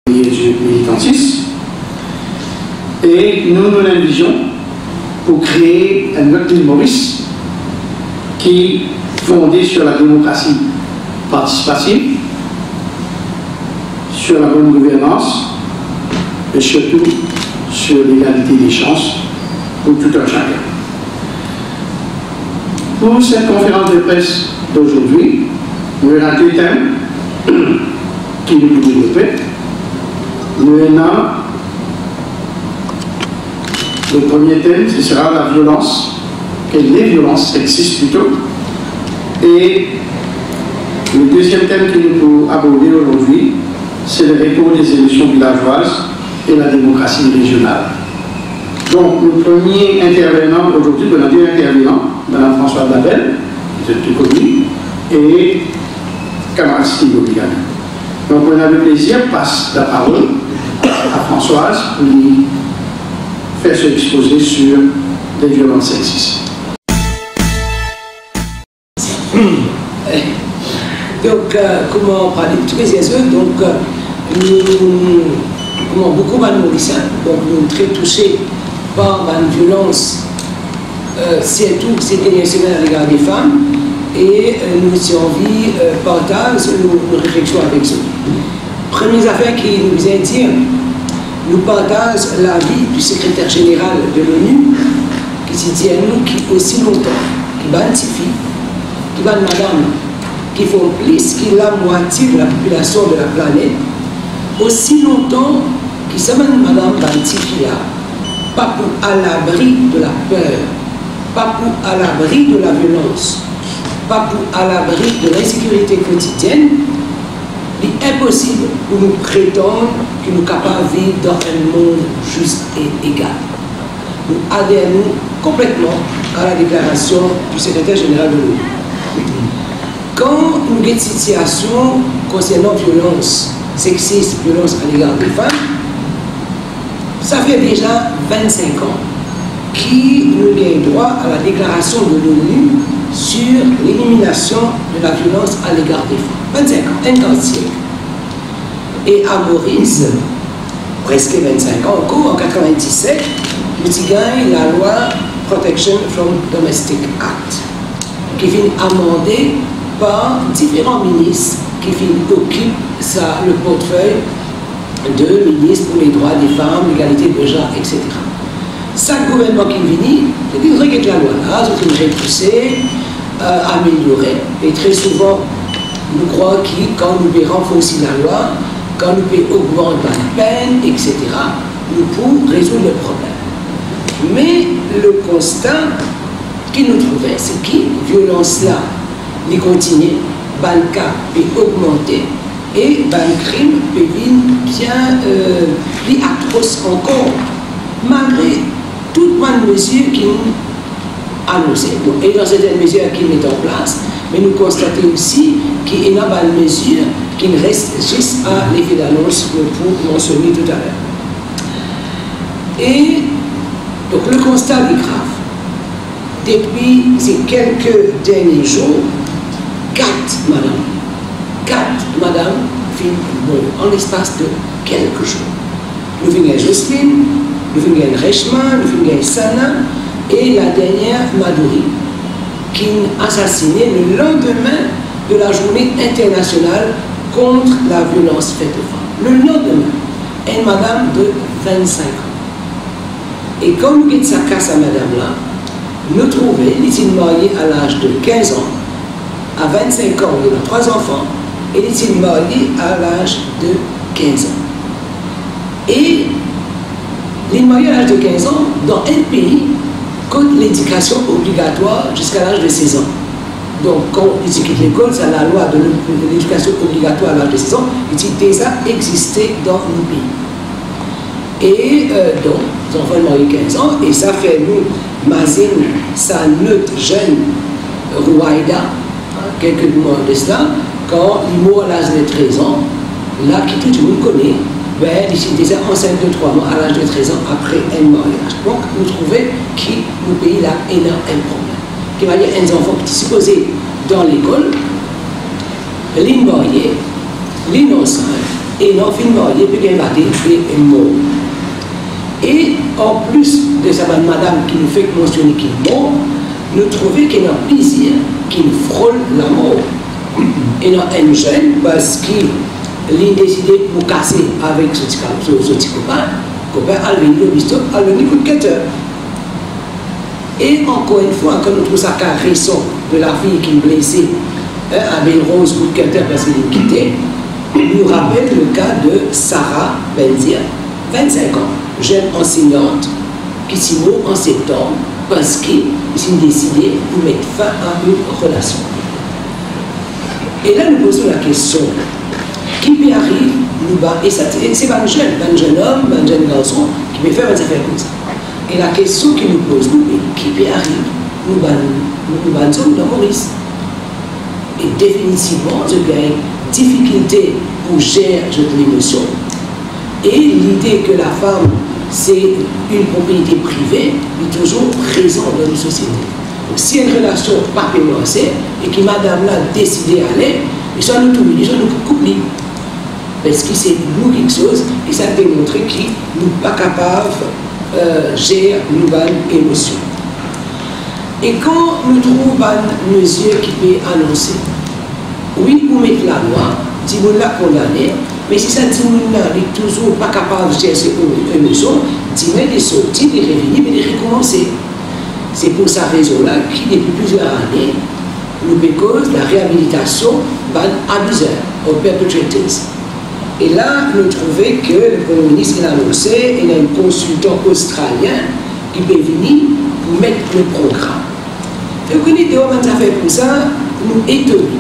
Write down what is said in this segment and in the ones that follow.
militantisme. Et nous une vision pour créer un autre île Maurice qui est fondé sur la démocratie participative, sur la bonne gouvernance et surtout sur l'égalité des chances pour tout un chacun. Pour cette conférence de presse d'aujourd'hui, nous avons deux thèmes qui nous pouvons développer. Le premier thème, ce sera la violence, et les violences sexistes plutôt. Et le deuxième thème que nous pouvons aborder aujourd'hui, c'est le retour des élections villageoises et la démocratie régionale. Donc, le premier intervenant aujourd'hui, on a deux intervenants, Mme Françoise Labelle, qui est tout connu, et camarade Steve Obigan. Donc, on a le plaisir, passe la parole à Françoise pour lui faire se exposer sur les violences sexistes. Donc, comment on parle de tous les donc, nous, beaucoup de Mauriciens, donc nous sommes très touchés par la violence, surtout ces dernières semaines à l'égard des femmes, et nous avons envie de partager nos réflexions avec eux. Première affaire qui nous vient dire, nous partageons l'avis du secrétaire général de l'ONU, qui se dit à nous qui aussi longtemps, qui bantifie, qui va madame, qui font plus que la moitié de la population de la planète, aussi longtemps qui s'amène madame bantifie là, pas pour à l'abri de la peur, pas pour à l'abri de la violence, pas pour à l'abri de l'insécurité quotidienne. Il est impossible pour nous prétendre que nous sommes capables de vivre dans un monde juste et égal. Nous adhérons complètement à la déclaration du secrétaire général de l'ONU. Quand nous avons une situation concernant violence sexiste, violence à l'égard des femmes, ça fait déjà 25 ans qui nous avons droit à la déclaration de l'ONU sur l'élimination de la violence à l'égard des femmes. 25 ans, un quart de siècle. Et à Maurice, presque 25 ans encore, en 1997, nous avons gagné la loi Protection from Domestic Act, qui vient amendée par différents ministres qui occupent le portefeuille de ministre pour les droits des femmes, l'égalité de genre, etc. Chaque gouvernement qui vient, il regarde la loi là, c'est une repoussée, améliorée, et très souvent, nous croyons que quand nous pouvons renforcer la loi, quand nous pouvons augmenter la peine, etc., nous pouvons résoudre le problème. Mais le constat que nous trouvons, c'est que la violence-là, elle continue, le cas peut augmenter, et le crime peut devenir bien plus atroce encore, malgré toutes les mesures qui nous annoncées. Et dans certaines mesures qui mettent en place, mais nous constatons aussi qu'il y a des mesures qui restent juste à l'effet d'annonce pour mentionner tout à l'heure. Et donc le constat est grave. Depuis ces quelques derniers jours, 4 madames filment en l'espace de quelques jours. Nous venons Jocelyne, nous venons Rechma, nous venons Sana et la dernière Madouri, qui a assassiné le lendemain de la journée internationale contre la violence faite aux femmes. Le lendemain, une madame de 25 ans. Et quand nous avons sa casse à madame-là, nous trouvons, elle est mariée à l'âge de 15 ans, à 25 ans, il a 3 enfants, et elle est mariée à l'âge de 15 ans. Et les mariés à l'âge de 15 ans, dans un pays, code l'éducation obligatoire jusqu'à l'âge de 16 ans. Donc, quand ils quittent l'école, c'est la loi de l'éducation obligatoire à l'âge de 16 ans, qui déjà existé dans nos pays. Et donc, les enfants ont eu 15 ans, et ça fait nous, Mazine, sa neutre jeune Rouaïda, quelques mois de cela, quand il mourut à l'âge de 13 ans, là, qui tout le monde connaît, ben, il était déjà enceinte de 3 mois à l'âge de 13 ans après un mariage. Donc, nous trouvons que le pays a énormément un problème. Qui va dire un enfant qui est supposé dans l'école, l'immobilier, l'innocent, et non, finalement, il peut invadé et mort. Et en plus de sa madame qui nous fait mentionner qu'il est mort, nous trouvons qu'il y a un plaisir qui frôle la mort. Et non, un jeune, parce qu'il a décidé pour casser avec ce petit copain, a venu au bistop, a venu coup de quêteur. Et encore une fois, quand nous trouvons ça cas récent de la fille qui est blessée avec Rose coup de quêteur parce qu'elle est quittée, nous rappelle le cas de Sarah Benzia, 25 ans, jeune enseignante, qui s'y mot en septembre parce qu'il s'est décidé de mettre fin à une relation. Et là, nous posons la question, qui peut arriver, et c'est pas un jeune homme, un jeune garçon, qui peut faire des affaires comme ça. Et la question qui nous pose, qui peut arriver, nous sommes dans Maurice. Et définitivement, je gagne difficulté pour gérer l'émotion. Et l'idée que la femme, c'est une propriété privée, est toujours présente dans une société. Donc, si y a une relation pas commencée, et que madame là décidé d'aller, et ça nous tourne, ça nous coupe. Parce que c'est nous quelque chose, et ça démontre qu'il n'est pas capable de gérer une bonne émotion. Et quand nous trouvons une mesure qui peut annoncer, oui, vous mettez la loi, si vous la condamnez, mais si ça dit n'est toujours pas capable de gérer ses émotions, dis-moi de sortir, de revenir, mais de recommencer. C'est pour cette raison-là qu'il depuis plusieurs années, nous cause la réhabilitation d'abuseurs, aux perpetrators. Et là, nous trouvons que le Premier ministre a annoncé, il y a un consultant australien qui peut venir pour mettre le programme. Et vous connaissez des affaires pour ça, nous étonnons.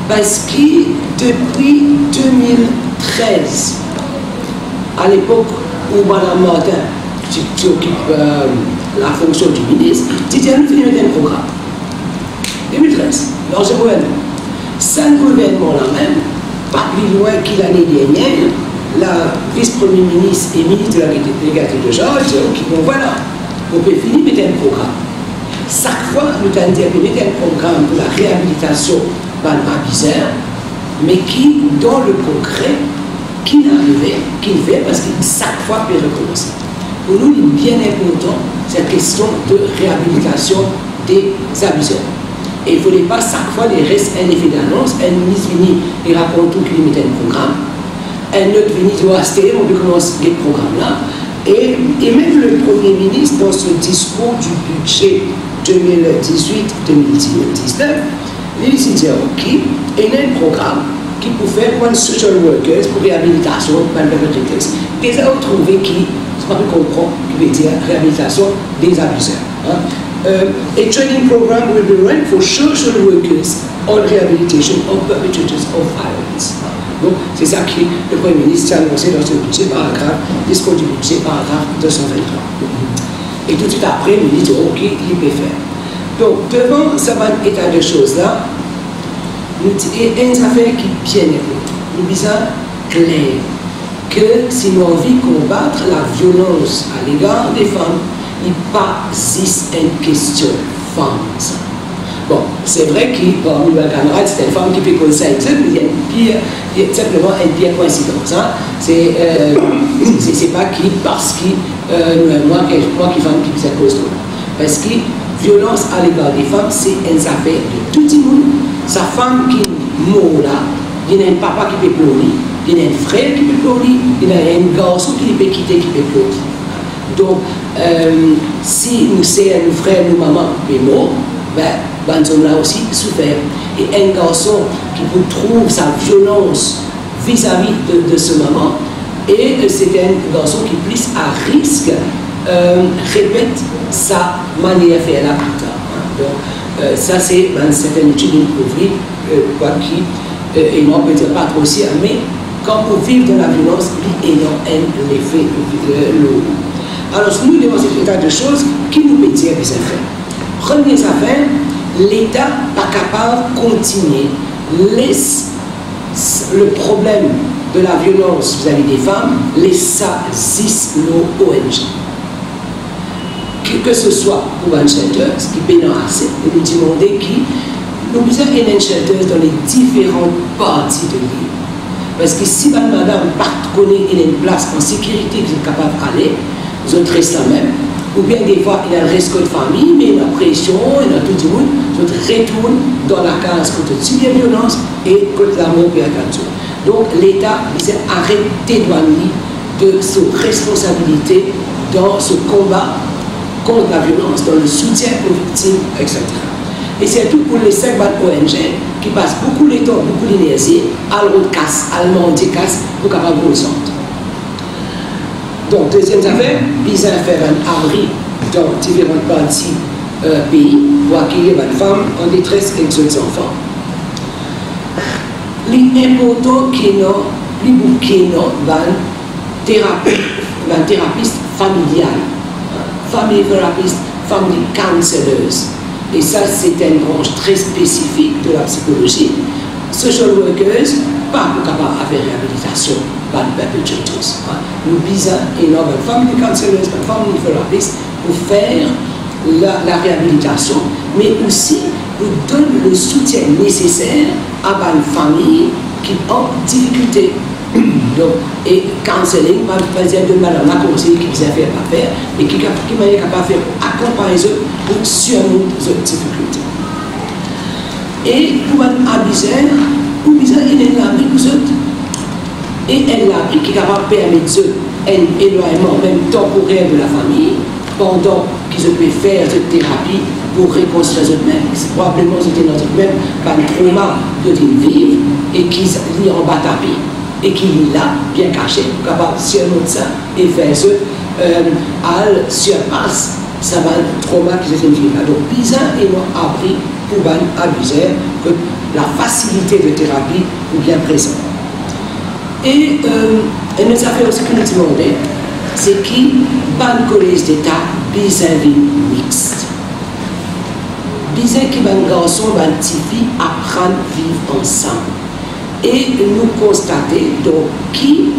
Parce que depuis 2013, à l'époque où Mme Martin, qui occupe la fonction du ministre, dit nous finissons un programme. 2013, l'ancien gouvernement. Ça, le gouvernement-là même, pas plus loin que l'année dernière, la vice-premier ministre et ministre de la légalité de Georges, qui bon voilà, on peut finir mettre un programme. Chaque fois, nous avons dit de mettre un programme pour la réhabilitation d'un abuseur, mais qui, dans le concret, qui n'arrivait, qui ne fait, parce que chaque fois, peut recommencer. Pour nous, il est bien important, cette question de réhabilitation des abuseurs. Et il ne fallait pas chaque fois les restes un effet d'annonce, un ministre vient et raconte tout qu'il mettait un programme, un autre vient dire on peut commencer les programmes-là. Et même le Premier ministre, dans son discours du budget 2018-2019, il dit ok, il y a un programme qui peut faire pour les social workers, pour réhabilitation, pour les perpetrators. Et ça, on trouve qui, c'est pas plus comprendre, qui veut dire réhabilitation des abuseurs. Hein. A training program will be run for social workers on rehabilitation of perpetrators of violence. Donc, c'est ça que le Premier ministre a annoncé dans ce budget, paragraphe, discours du budget, paragraphe 223. Et tout de suite après, il dit, ok, il peut faire. Donc, devant ce état de choses-là, il y a une affaire qui est bien importante. Nous disons clair que si nous avons envie de combattre la violence à l'égard des femmes, il n'y a pas juste une question de femmes. Bon, c'est vrai que parmi mes camarades, c'est une femme qui fait comme ça, mais il y a simplement une pire coïncidence. Hein. C'est pas qui, parce que moi qui femme qui fait cause de ça. Parce que violence à l'égard des femmes, c'est une affaire de tout le monde. Sa femme qui mort là, il y a un papa qui peut pleurer, il y a un frère qui peut pleurer, il y a un garçon qui peut quitter, qui peut pleurer. Donc, si nous sommes nos frères, nos mamans qui sont morts, ben, nous avons aussi souffert. Et un garçon qui trouve sa violence vis-à-vis de ce maman, et c'est un garçon qui est plus à risque, répète sa manière de faire là plus tard. Donc, ça c'est une certaine étude découverte, quoi qui, et non peut dire pas trop aussi, mais quand on vit dans la violence, il y a un effet de l'eau. Alors, nous devons cet état de choses qui nous peut dire des affaires. Première affaire, l'État n'est pas capable de continuer, laisse le problème de la violence vis-à-vis des femmes, laisse ça existe nos ONG. Que ce soit pour un shelter, ce qui peut nous assez, et nous demander qui nous besoin d'un shelter dans les différentes parties de l'île. Parce que si madame connaît il y a une place en sécurité qui est capable d'aller, vous êtes resté là même. Ou bien des fois, il y a le risque de famille, mais il y a la pression, il y a tout le monde, vous retourne dans la case contre la violence et contre l'amour et la culture. Donc l'État, il arrête d'éloigner de ses responsabilités dans ce combat contre la violence, dans le soutien aux victimes, etc. Et c'est tout pour les 5 ONG qui passent beaucoup de temps, beaucoup d'énergie à l'autre casse, à l'allemande casse, pour capable de ressortir. Donc, deuxième affaire, bizarre faire un abri dans différentes parties pays pour accueillir une femme en détresse et ses enfants. L'important qui est un thérapeute familial, family therapist, family counselors. Et ça, c'est une branche très spécifique de la psychologie. Social workers, pas capable de faire réhabilitation, pas de perpetrators. Nous visons énormément de family counselors, de family therapists pour faire la réhabilitation, mais aussi pour donner le soutien nécessaire à une famille qui a des difficultés. Donc, et counseling, pas dire de mal à conseiller qui vous a fait à faire, mais qui est capable de faire accompagner eux pour surmonter ces difficultés. Et pour un abuser, il est là, mais vous autres, et elle l'a qui est capable de permettre un éloignement, même temporaire de la famille, pendant qu'ils peuvent faire cette thérapie pour réconcilier eux-mêmes. Probablement, c'était dans eux-mêmes par le trauma de vivre et qu'ils lient en bas tapis. Et qui est là, bien caché, capable de surmonter ça et faire ce surpasse ça va le trauma qui s'est fait là. Donc, bizarre et non appris pour un abuseur que la facilité de thérapie est bien présente. Et une affaire aussi que nous demandons, c'est qui ban collège d'État bizarre mixte. Bizarre qui va un garçon, va une petite fille apprendre à vivre ensemble. Et nous constatons donc qui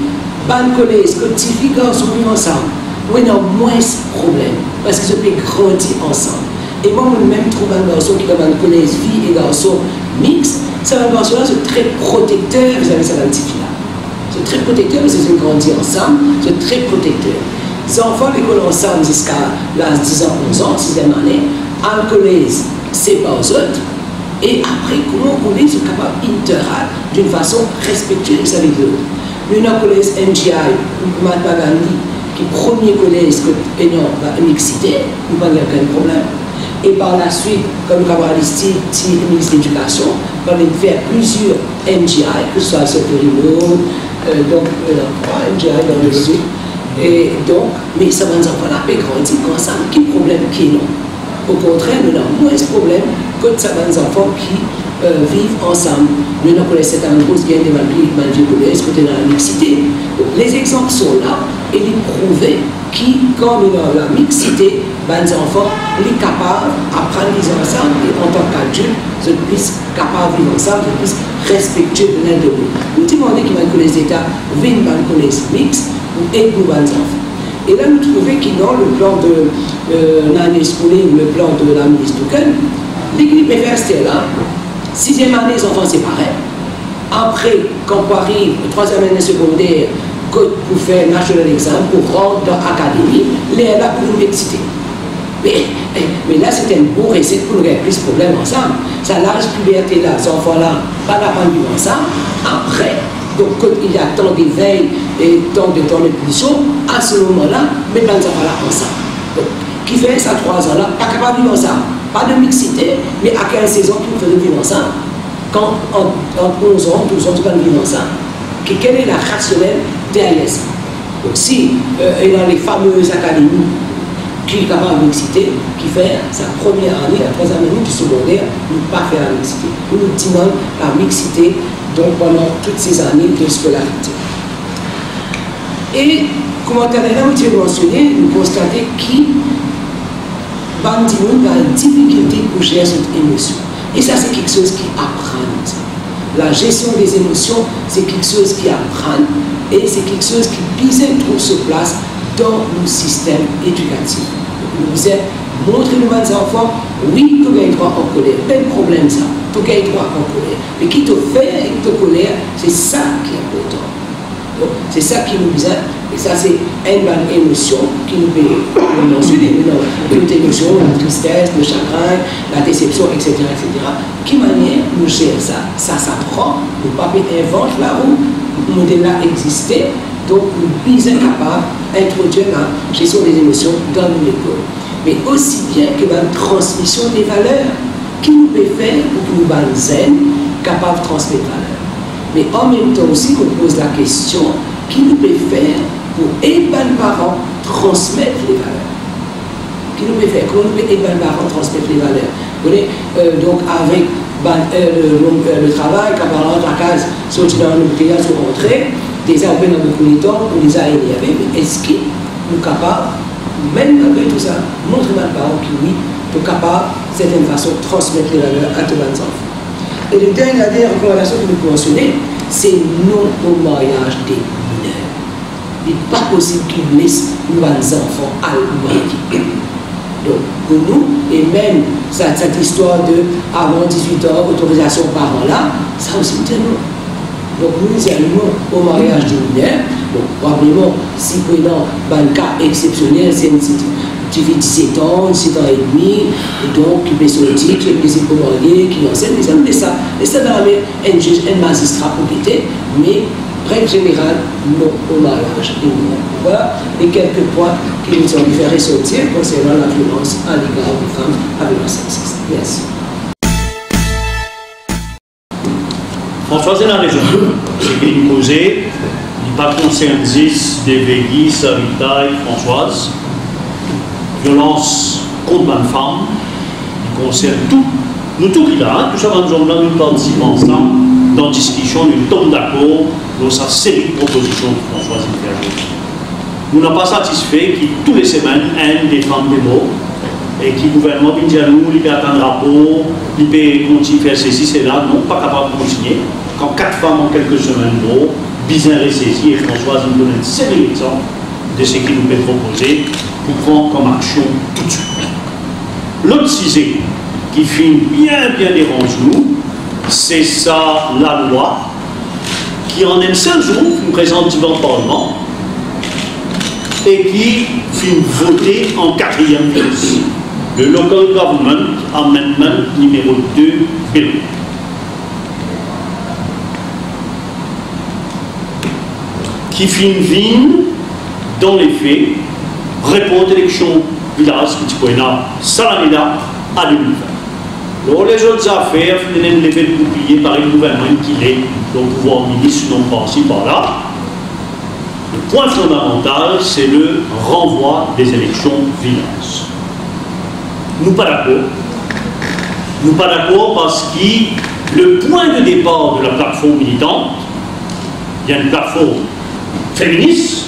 ban collège que petite fille garçon vivent ensemble. Oui, il y a moins de problèmes parce qu'ils peuvent grandir ensemble. Et moi, même trouve un garçon qui a un collège fille et garçon mixte, c'est un garçon-là, c'est très protecteur vis-à-vis de cette petite fille-là. C'est très protecteur parce qu'ils ont grandi ensemble, c'est très protecteur. Les enfants qui école ensemble jusqu'à l'âge 10 ans, 11 ans, 6e année, en collège, c'est pas aux autres. Et après, comment on est capable d'interagir d'une façon respectueuse avec l'autre. Nous avons le collège NGI, Mahatma Gandhi, qui est le premier collège que nous avons mixité, nous n'avons pas de problème. Et par la suite, comme nous avons listé le ministre de l'Éducation, nous avons fait plusieurs NGI, que ce soit ce Périno, donc NGI dans le réseau. Et donc, mais ça va nous avoir la grandir ensemble. Quel problème qui est non? Au contraire, nous avons moins de problèmes que ça va nous enfants qui vivent ensemble. Nous avons cette annonce qui est de malgré collège, côté dans la mixité. Donc, les exemples sont là et ils prouvent qui, quand nous avons la mixité, les enfants sont capables d'apprendre ensemble et en tant qu'adultes, ils sont plus capables de vivre ensemble, ils sont plus respectueux de l'un de l'autre. Nous demandons qu'ils vont collège d'État, viennent dans le collège mixte pour aider nos enfants. Et là, nous trouvons qu'il dans le plan de l'année scolaire, le plan de la ministre Touken, l'équipe est restée là. 6e année, les enfants c'est pareil. Après, quand on arrive, 3e année secondaire, pour faire national exam, pour rentrer dans l'académie, les est là pour nous exciter. Mais là, c'était une bonne recette pour nous avoir plus de problèmes ensemble. Ça l'âge puberté là, ces enfants-là, pas la pandémie ensemble. Après, donc quand il y a tant d'éveil et tant de punition, à ce moment-là, mais les enfants-là ensemble. Donc, qui fait ça 3 ans là, pas capable de vivre ensemble. Pas de mixité, mais à 15 ans, qui peut vivre ensemble. Quand en 11 ans, 12 ans, tu peux vivre ensemble. Quelle est la rationnelle derrière ça? Donc si il y a les fameuses académies qui est capable de mixité, qui fait sa première année, la 3e année du secondaire, ne pas faire la mixité. Nous nous disons la mixité donc pendant toutes ces années de scolarité. Et comme on a mentionné, nous constatons qui Bandimon a une difficulté pour gérer cette émotion. Et ça, c'est quelque chose qui apprend. La gestion des émotions, c'est quelque chose qui apprend et c'est quelque chose qui bien trouve sa place dans le système éducatif. Nous disons, montrez-nous aux enfants, oui, tu as droit en colère. Pas de problème ça, tu as droit en colère. Mais qui te fait avec ta colère, c'est ça qui est important. C'est ça qui nous vient, et ça c'est une bonne émotion qui nous peut mentionner. Une émotion, la tristesse, le chagrin, la déception, etc. Qui manière nous gère ça? Ça s'apprend, nous pas inventer la roue, le modèle là existait, donc nous sommes capables d'introduire la gestion des émotions dans l'école. Mais aussi bien que la transmission des valeurs, qui nous peut faire pour que nous soyons zen, capables de transmettre valeurs. Mais en même temps aussi qu'on pose la question, qui nous peut faire pour aider les parents transmettre les valeurs? Qui nous peut faire? Comment nous peut aider les parents transmettre les valeurs? Vous voyez, donc avec le travail, quand on rentre à case, sorti dans le pays, sont rentrés, déjà on peut dans beaucoup de temps, on les a énervés, mais est-ce qu'ils sont capables, même malgré tout ça, montrer aux parents que oui, sont capables, de certaine façon, de transmettre les valeurs à tous les enfants. Et la dernière recommandation que nous mentionnons, c'est non au mariage des mineurs. Il n'est pas possible qu'ils laissent nos enfants à marier. Donc, pour nous, et même cette histoire de avant 18 ans, autorisation parents là, ça aussi c'est non. Donc, nous allons au mariage des mineurs. Donc, probablement, si prenant un cas exceptionnel, c'est une qui fait 17 ans, 17 ans et demi, et donc qui peut sortir, qui est plaisir pour marier, qui enseigne, les hommes, ça dans la main, un magistrat pour quitter, mais, règle générale, non au mariage. Voilà les quelques points qui nous ont fait ressortir concernant la violence à l'égard des femmes à violence sexiste. Merci. François, c'est la raison. C'est qu'il nous posait, il pas concerne 10, Devegui, Sarita et Françoise. Violence contre une femme, il concerne tout. Nous tous qui là, tout ça, nous participons ensemble dans la discussion, nous tombons d'accord dans sa série de propositions que François a fait. Nous n'avons pas satisfait que tous les semaines, des femmes des mots, et qui le gouvernement dit à nous, il peut attendre un rapport, il peut continuer à faire ceci, cela, non, pas capable de continuer. Quand 4 femmes en quelques semaines, bien ressaisies, et François nous donne une série d'exemples de ce qu'il nous peut proposer pour prendre comme action tout de suite. L'autre sujet qui finit bien dérange nous, c'est ça, la loi, qui en un seul jour nous présente devant le Parlement et qui finit voter en 4e place. Le Local Government Amendment numéro 2 Bill. Qui finit dans les faits, répond à l'élection village qui est ça l'année-là à 2020. Alors les autres affaires, il y a un effet de bouclier par le gouvernement qui est, donc pouvoir ministre non par-ci par-là. Le point fondamental, c'est le renvoi des élections village. Nous pas d'accord. Nous pas d'accord parce que le point de départ de la plateforme militante, il y a une plateforme féministe,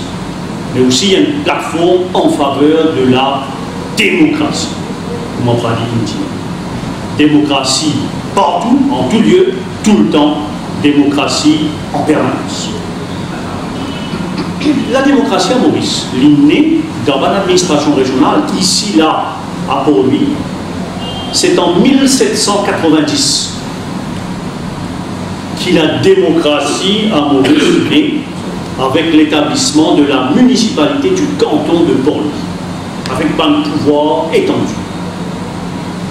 mais aussi il y a une plateforme en faveur de la démocratie. Comment on va dire? Démocratie partout, en tout lieu, tout le temps, démocratie en permanence. La démocratie à Maurice, l'inné dans l'administration régionale, ici, là, à Port-Louis, c'est en 1790 que la démocratie à Maurice est née avec l'établissement de la municipalité du canton de Port-Louis, avec un pouvoir étendu.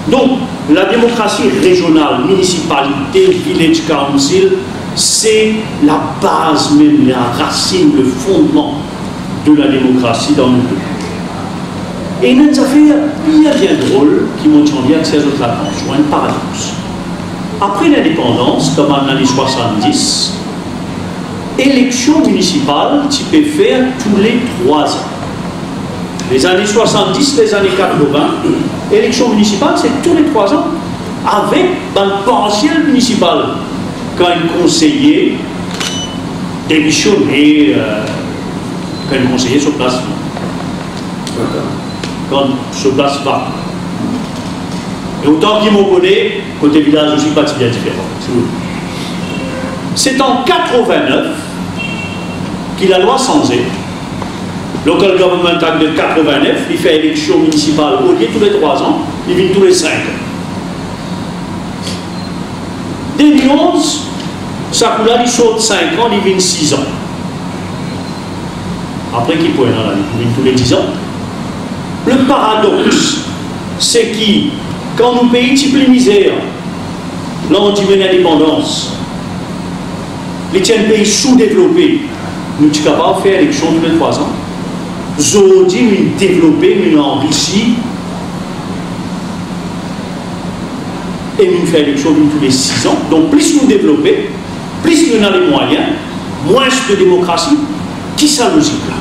Donc, la démocratie régionale, municipalité, village council, c'est la base même, la racine, le fondement de la démocratie dans le pays. Et il y a une affaire bien drôle qui m'ont dit que c'est autres là, un paradoxe. Après l'indépendance, comme en l'année 70, élection municipale, tu peux faire tous les 3 ans. Les années 70, les années 80, élection municipale, c'est tous les 3 ans, avec un potentiel municipal. Quand un conseiller démissionné, quand un conseiller se place, quand se place pas. Et autant qu'il me connaît, côté village aussi, pas bien différent. C'est en 89 que la loi changé. Local Government Act de 89, il fait élection municipale au lieu tous les 3 ans, il vient tous les 5 ans. 2011, ça coule, il saute 5 ans, il vient 6 ans. après qui point dans la République tous les 10 ans. Le paradoxe, c'est que quand nous pays type les misères, là on dit l'indépendance, les pays sous-développés, nous sommes capables de faire élection tous les 3 ans. Aujourd'hui, nous développons, nous enrichissons, et nous faisons élection tous les 6 ans. Donc plus nous développons, plus nous avons les moyens, moins de démocratie, qui ça logique là?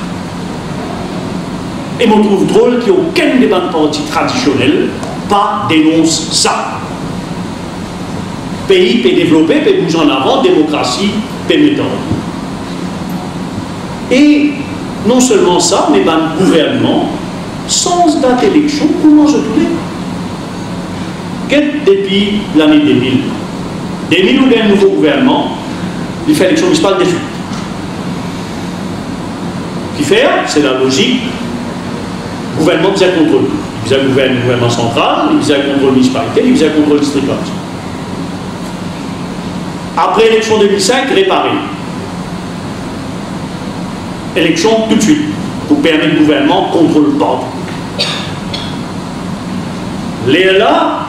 Et je trouve drôle qu'il n'y ait aucun débat de parti traditionnel pas dénonce ça. Pays peut développer, peut bouger en avant, démocratie peut mettre en avant. Et non seulement ça, mais le gouvernement, sans date d'élection, comment je trouvais? Depuis l'année 2000, 2000 où il y a un nouveau gouvernement, il fait l'élection municipale de suite. Qui fait, c'est la logique, le gouvernement faisait le contrôle. Il faisait le gouvernement central, il faisait le contrôle municipalité, il faisait le contrôle district. Après l'élection 2005, réparé. Élection tout de suite, pour permettre le gouvernement de contrôler le peuple. Là,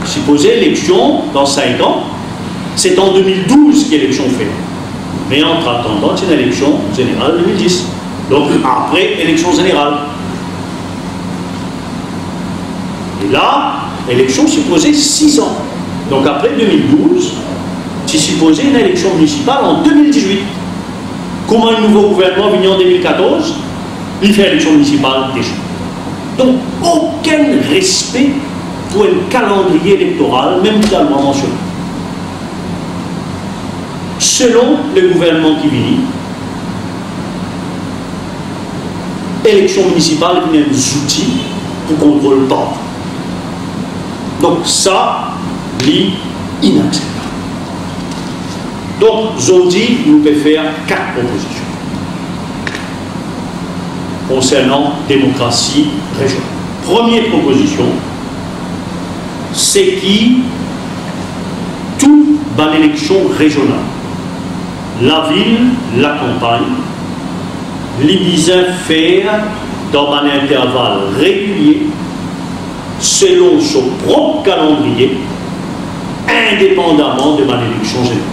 supposé élection dans 5 ans, c'est en 2012 qu'il y a l'élection faite. Mais entre attendant, c'est une élection générale 2010. Donc après, élection générale. Et là, élection supposée 6 ans. Donc après 2012, c'est supposé une élection municipale en 2018. Comment un nouveau gouvernement venu en 2014, il fait élection municipale déjà. Donc aucun respect pour un calendrier électoral, même finalement mentionné. Selon le gouvernement qui vient, élection municipale est un outil pour contrôler le peuple. Donc ça, c'est inacceptable. Donc aujourd'hui, nous pouvons faire 4 propositions concernant démocratie régionale. Première proposition, c'est qui tout dans l'élection régionale, la ville, la campagne, les besoins faire dans un intervalle régulier, selon son propre calendrier, indépendamment de ma élection générale.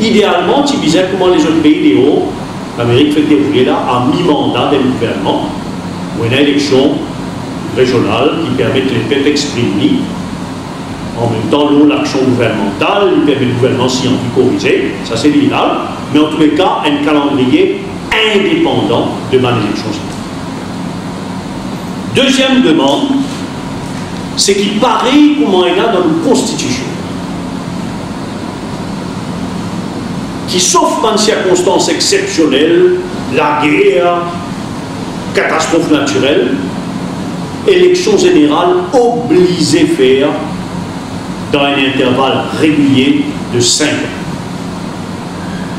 Idéalement, tu disais comment les autres pays des hauts, l'Amérique fait dérouler là à mi-mandat d'un gouvernement, ou une élection régionale qui permet que les peuples expriment. En même temps, l'action gouvernementale, il permet le gouvernement scientifique corriger, ça c'est l'idéal, mais en tous les cas, un calendrier indépendant de ma élection générale. Deuxième demande, c'est qu'il paraît comment il y a dans la Constitution, qui, sauf dans des circonstances exceptionnelles, la guerre, catastrophe naturelle, élection générale obligée à faire dans un intervalle régulier de 5 ans.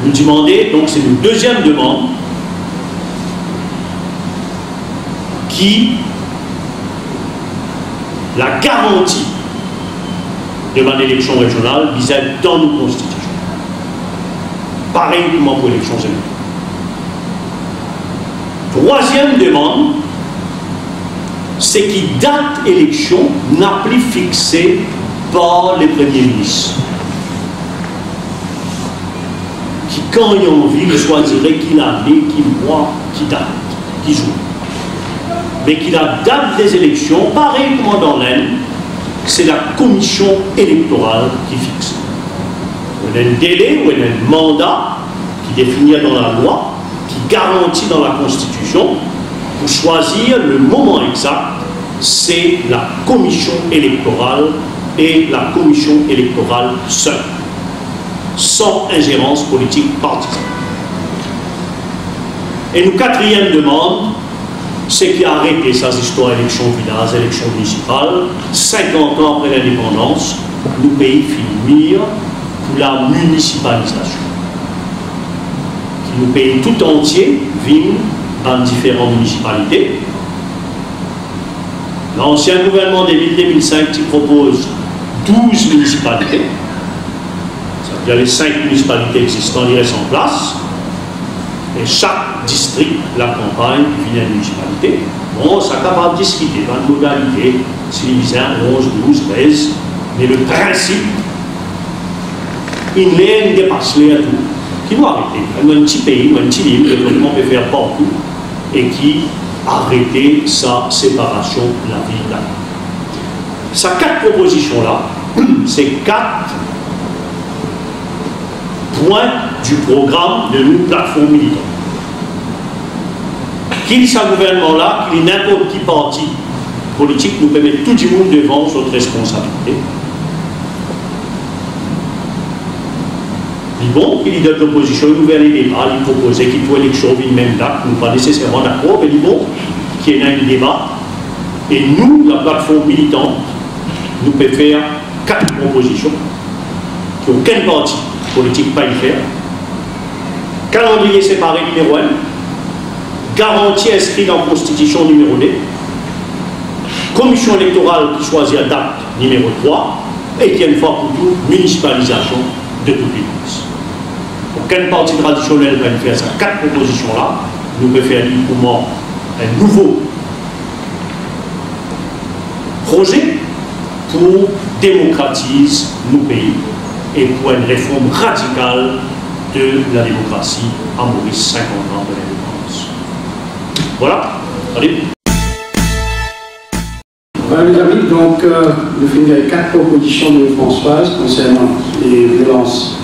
Vous demandez, donc c'est une deuxième demande, qui la garantie de mon élection régionale visait dans nos constitutions. Pareillement pour l'élection générale. Troisième demande, c'est que date élection n'a plus fixée par les premiers ministres. Qui, quand il a envie, il choisirait qui année, qui mois, qui date, qui jour. Mais qui la date des élections, pareillement dans l'Inde, c'est la commission électorale qui fixe. On a un délai ou un mandat qui définit dans la loi, qui garantit dans la Constitution, pour choisir le moment exact, c'est la commission électorale et la commission électorale seule, sans ingérence politique partisane. Et une quatrième demande, c'est qu'il a arrêté sa histoire d'élection village, élection municipale, 50 ans après l'indépendance, nous pays finir pour la municipalisation. Qui nous pays tout entier vivent dans différentes municipalités. L'ancien gouvernement des villes 2005 qui propose 12 municipalités. Ça il y a les 5 municipalités existantes, ils restent en place. Et chaque district, la campagne, qui vient à une municipalité, on est capable de discuter dans une modalité, s'il y a 11, 12, 13, mais le principe, il n'est dépasse les à tout, qui doit arrêter. Il y a un petit pays, un petit livre, le développement peut faire partout, et qui arrêter sa séparation de la vie de la vie. Ces 4 propositions-là, c'est 4 points du programme de nos plateformes militantes. Qu'il ce gouvernement-là, qu'il n'importe qui parti politique, nous permet tout le monde devant notre responsabilité. Bon, il y a de l'opposition, il ouvert les débats, il proposait qu'il faut élection une même date, nous pas nécessairement d'accord, mais il bon, qu'il y ait un débat. Et nous, la plateforme militante, nous pouvons faire 4 propositions qu'aucun parti politique pas y faire. Calendrier séparé numéro 1, garantie inscrite dans la Constitution numéro 2, commission électorale qui choisit la date numéro 3, et qui, une fois pour toutes, municipalisation de toutes les polices. Aucun parti traditionnel va faire ces 4 propositions-là. Nous pouvons faire un nouveau projet pour démocratiser nos pays et pour une réforme radicale de la démocratie à Maurice, 50 ans de l'indépendance. Voilà. Allez. Voilà mes amis, donc nous finissons avec 4 propositions de Françoise concernant les violences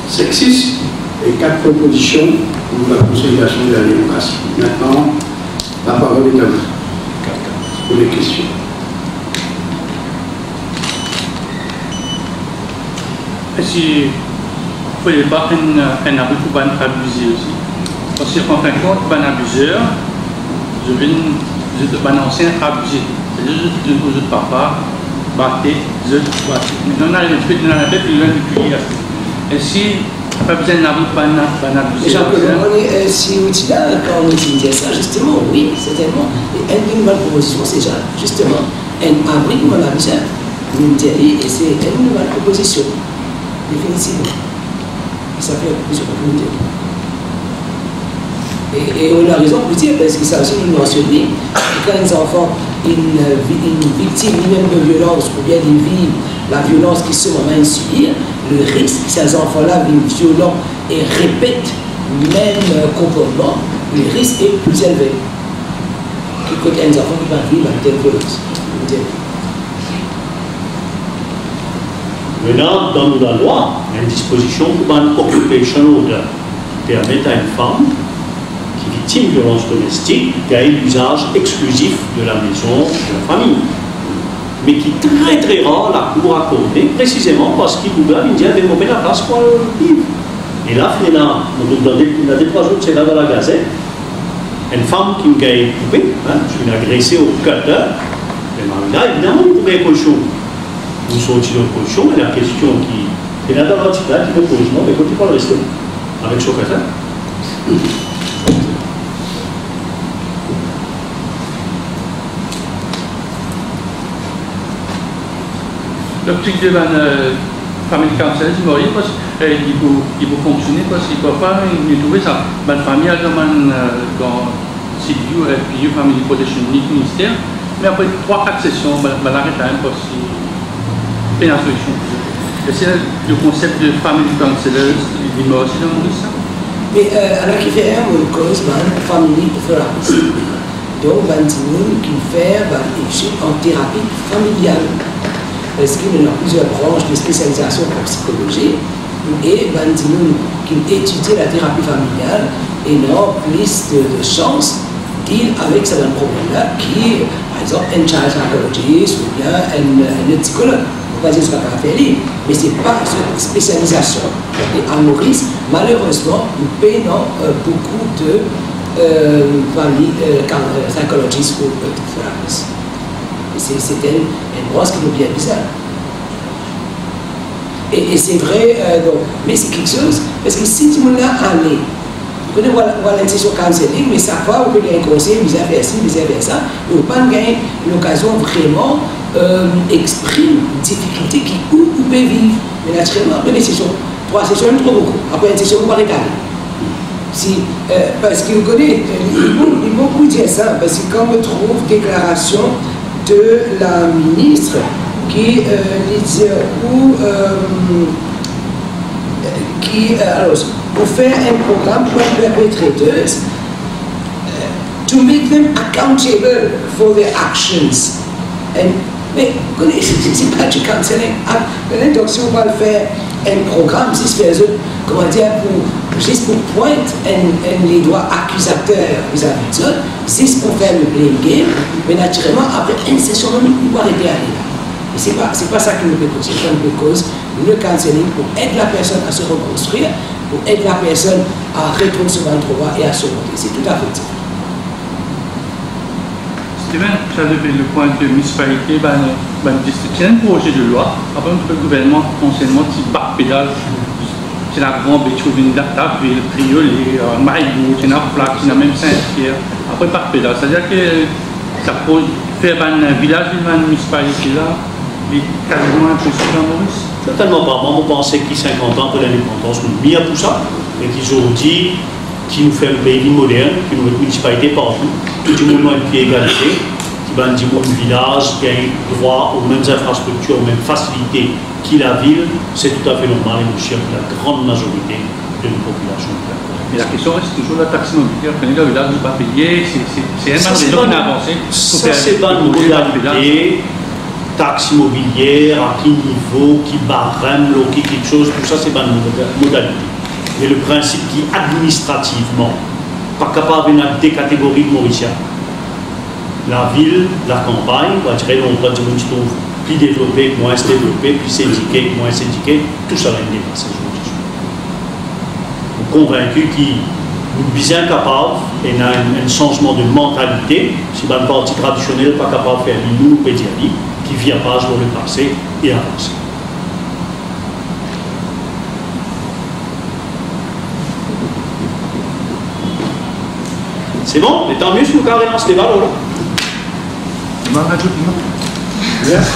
sexistes et 4 propositions pour la consolidation de la démocratie. Maintenant, la parole est à vous pour les questions. Est-ce qu'il ne faut pas un abus pour abuser aussi? Parce qu'en fin de compte, un abuseur, je vais un ancien abusé. C'est-à-dire que je papa, batté, je batté. Mais on a le fait de la tête, il a depuis. Est-ce qu'il n'y a pas besoin d'un abusé? Si vous dites là, quand on dit ça, justement, oui, certainement. Et une nouvelle proposition, c'est justement un abri ou un abuseur. Et c'est une nouvelle proposition. Définitivement. Ça fait plusieurs communautés. Et on a raison pour dire, parce que ça aussi nous mentionné, quand les enfants, une victime même de violence, ou bien ils vivent la violence qu'ils sont en train de subir, le risque que ces enfants-là vivent violents et répètent le même comportement, le risque est plus élevé que quand les enfants qui vont vivre la telle violence. Maintenant, dans la loi, il y a une disposition pour une occupation order qui permet à une femme qui est victime de violence domestique qui a l'usage exclusif de la maison, de la famille. Mais qui est très rare la cour accordée, précisément parce qu'il voudrait développer la place pour vivre. Et là, il y a des 3 jours, c'est là dans la Gazette, une femme qui me a coupé, qui m'a agressé au cutter, et là, évidemment, il pourrait cochon. Vous sortez le cochon, et la question qui est là dans l'entité qui me pose, non, mais quand il parle rester avec son cutter. L'optique de la famille cancel, c'est vrai, parce qu'il faut fonctionner, parce qu'il ne peut pas trouver ça. La famille a dans CDU et puis une famille protection ministère, mais après 3-4 sessions, on va l'arrêter parce qu'il y a une solution. C'est le concept de famille cancel, il m'a aussi dans mon liste. Mais alors qu'il fait un cause, famille thérapie. Donc, il y a qui fait en thérapie familiale. Parce qu'il y a plusieurs branches de spécialisation en psychologie et Bandinoun qui étudie la thérapie familiale et n'a plus de chance deal avec ce problème-là qui est, par exemple, un child psychologist ou bien un psychologue. On va dire ce qu'on va faire, mais ce n'est pas une spécialisation. Et à Maurice, malheureusement, nous payons beaucoup de psychologistes ou de thérapeutes. C'est une brosse qui nous vient bizarre. Et c'est vrai, mais c'est quelque chose, parce que si tu m'as allé, vous connaissez une session counseling, mais ça va, vous pouvez un conseil, vous avez fait ci, vous avez fait ça, et vous n'avez pas l'occasion vraiment exprimer une difficulté qui vous pouvez vivre. Mais naturellement, après les sessions, 3 sessions, même trop beaucoup. Après une session, on va rétaler. Si, parce qu'il connaît, il beaucoup dire ça, parce que quand on trouve déclaration de la ministre qui dit alors, pour faire un programme pour les perpétrateurs, to make them accountable for their actions. Mais c'est pas du counseling. Donc si on va le faire un programme, si c'est comment dire, juste pour pointer les doigts accusateurs vis-à-vis de ça, c'est pour faire le blame game, mais naturellement, après une session, on va arrêter à là. Et c'est pas ça qui nous fait cause. C'est nous cause le counseling pour aider la personne à se reconstruire, pour aider la personne à retourner sur le droit et à se monter. C'est tout à fait différent. Steven, ça depuis le point de municipalité, c'est un projet de loi. Après, le gouvernement, anciennement, c'est bac pédale. C'est la grande bêtise, une data, le trio, les maillots, c'est la plaque, c'est la même Saint-Pierre. Après, bac pédale, c'est-à-dire que ça peut faire un village, une municipalité là, il est quasiment impossible à Maurice. Totalement pas. Moi, je pensais qu'il 50 ans après l'indépendance, nous mis à pour ça, et qu'ils ont dit qui nous fait un pays moderne, qui nous met une municipalité partout, tout le monde a une pied égalité, qui va dire un village qui a droit aux mêmes infrastructures, aux mêmes facilités que la ville, c'est tout à fait normal et nous cherchons la grande majorité de nos populations. Mais la question reste toujours la taxe immobilière. Quand le village n'est pas payé, c'est un mandat qui a avancé. Ça, c'est pas une modalité. Taxe immobilière, à quel niveau, qui barème, qui quelque chose, tout ça, c'est pas une modalité. Mais le principe qui administrativement, pas capable de des catégories de Mauriciens. La ville, la campagne, on va dire qu'on se trouve plus développé, moins développé, plus syndiqué, moins syndiqué, tout ça va être dépassé. Je suis convaincu qu'il est bien capable et a un changement de mentalité, si le parti traditionnel n'est pas capable de faire nous pédiatrie, qui vient pas sur le passé et avancer. C'est bon, mais tant mieux si nous carrément ce débat là. Yes.